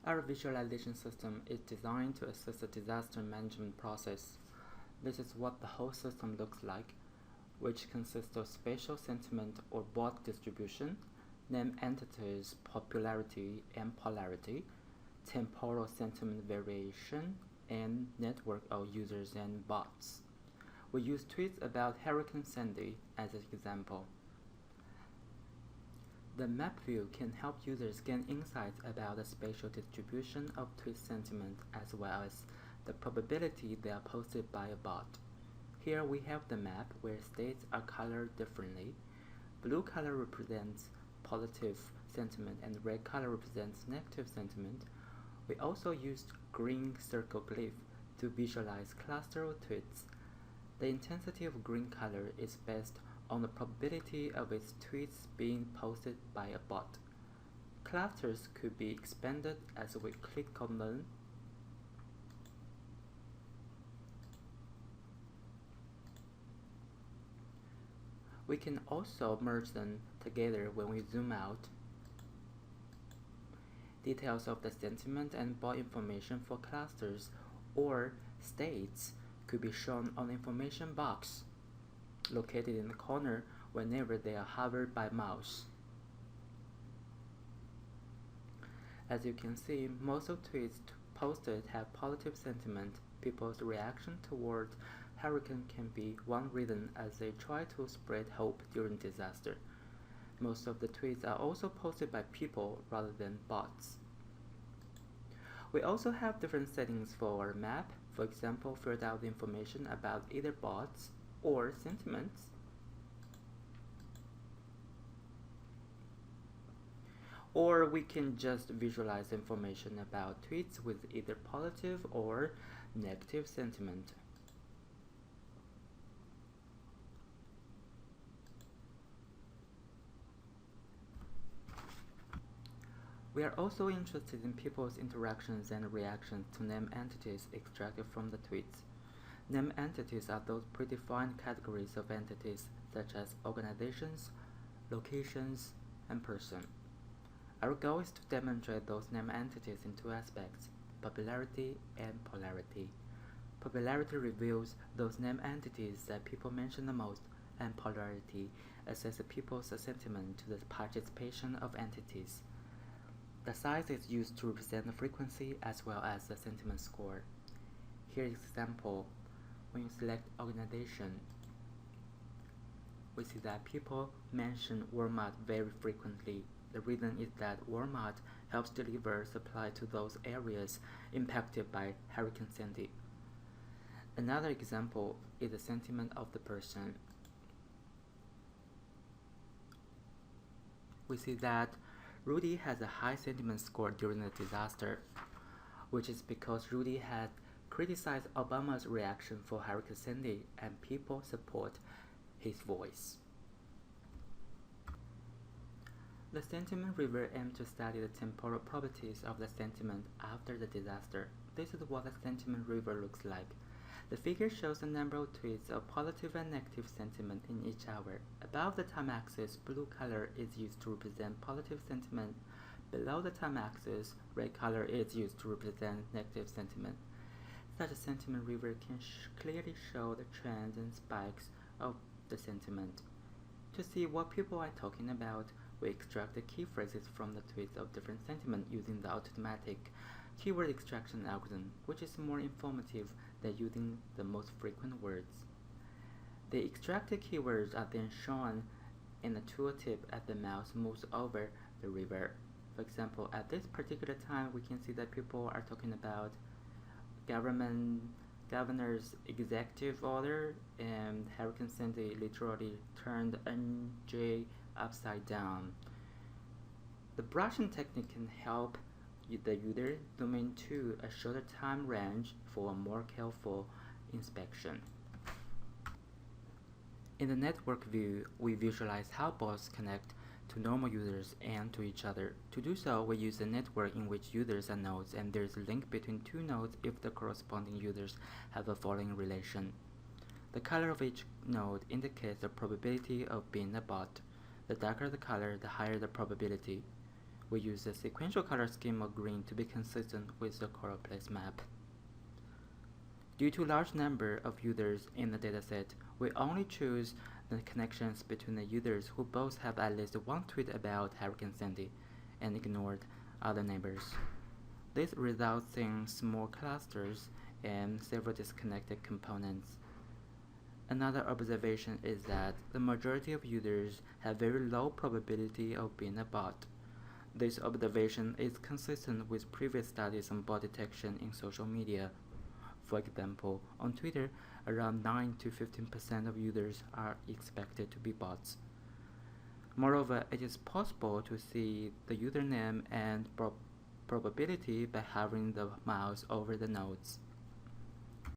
Our visualization system is designed to assist the disaster management process. This is what the whole system looks like, which consists of spatial sentiment or bot distribution, name entities, popularity and polarity, temporal sentiment variation, and network of users and bots. We use tweets about Hurricane Sandy as an example. The map view can help users gain insights about the spatial distribution of tweet sentiment as well as the probability they are posted by a bot. Here we have the map where states are colored differently. Blue color represents positive sentiment and red color represents negative sentiment. We also used green circle glyph to visualize cluster of tweets. The intensity of green color is based on the probability of its tweets being posted by a bot. Clusters could be expanded as we click on them. We can also merge them together when we zoom out. Details of the sentiment and bot information for clusters or states could be shown on the information box located in the corner whenever they are hovered by mouse. As you can see, most of tweets posted have positive sentiment. People's reaction toward hurricane can be one reason as they try to spread hope during disaster. Most of the tweets are also posted by people rather than bots. We also have different settings for our map. For example, filter out the information about either bots or sentiments. Or we can just visualize information about tweets with either positive or negative sentiment. We are also interested in people's interactions and reactions to name entities extracted from the tweets. Name entities are those predefined categories of entities such as organizations, locations, and person. Our goal is to demonstrate those name entities in two aspects, popularity and polarity. Popularity reveals those name entities that people mention the most, and polarity assesses people's sentiment to the participation of entities. The size is used to represent the frequency as well as the sentiment score. Here is an example. When you select organization, we see that people mention Walmart very frequently. The reason is that Walmart helps deliver supply to those areas impacted by Hurricane Sandy. Another example is the sentiment of the person. We see that Rudy has a high sentiment score during the disaster, which is because Rudy had criticized Obama's reaction for Hurricane Sandy and people support his voice. The sentiment river aims to study the temporal properties of the sentiment after the disaster. This is what the sentiment river looks like. The figure shows the number of tweets of positive and negative sentiment in each hour. Above the time axis, blue color is used to represent positive sentiment. Below the time axis, red color is used to represent negative sentiment. Such a sentiment river can clearly show the trends and spikes of the sentiment. To see what people are talking about, we extract the key phrases from the tweets of different sentiment using the automatic keyword extraction algorithm, which is more informative than using the most frequent words. The extracted keywords are then shown in the tooltip as the mouse moves over the river. For example, at this particular time, we can see that people are talking about governor's executive order, and Hurricane Sandy literally turned NJ upside down. The brushing technique can help the user zoom into a shorter time range for a more careful inspection. In the network view, we visualize how bots connect to normal users and to each other. To do so, we use a network in which users are nodes and there is a link between two nodes if the corresponding users have a following relation. The color of each node indicates the probability of being a bot. The darker the color, the higher the probability. We use the sequential color scheme of green to be consistent with the color place map. Due to large number of users in the dataset, we only choose the connections between the users who both have at least one tweet about Hurricane Sandy and ignored other neighbors. This results in small clusters and several disconnected components. Another observation is that the majority of users have very low probability of being a bot. This observation is consistent with previous studies on bot detection in social media. For example, on Twitter, around 9 to 15% of users are expected to be bots. Moreover, it is possible to see the username and probability by hovering the mouse over the nodes.